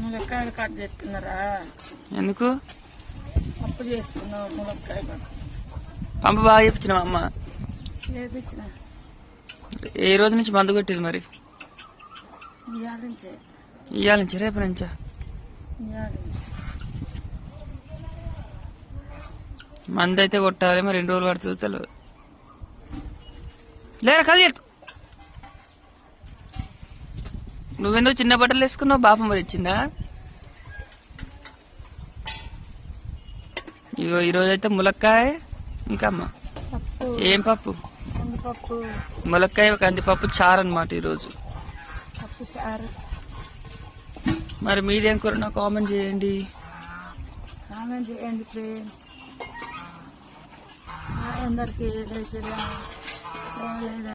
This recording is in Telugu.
ములక్కాయలు కట్ చేస్తున్నారా? ఎందుకు? అప్పు చేసుకున్నావు ములక్కాయ పంప బాగా చెప్పించినావు అమ్మ. చేపించిన ఏ రోజు నుంచి మందు కొట్టింది మరి? ఇవాళ నుంచి రేపు నుంచా? మంది అయితే కొట్టాలి, మరి 2 రోజులు పడుతుందో తెలియదు. లేరా కది నువ్వెందుకు చిన్న బట్టలు వేసుకున్నావు? బాపమ్మ తెచ్చిందా? ఇగో ఈరోజు అయితే ములక్కాయ ఇంకా అమ్మ ఏం పప్పు? ములక్కాయ కందిపప్పు చారు అన్నమాట ఈరోజు. మరి మీదేం కూర? నాకు కామెంట్ చేయండి ఫ్రెండ్స్. అందరికీ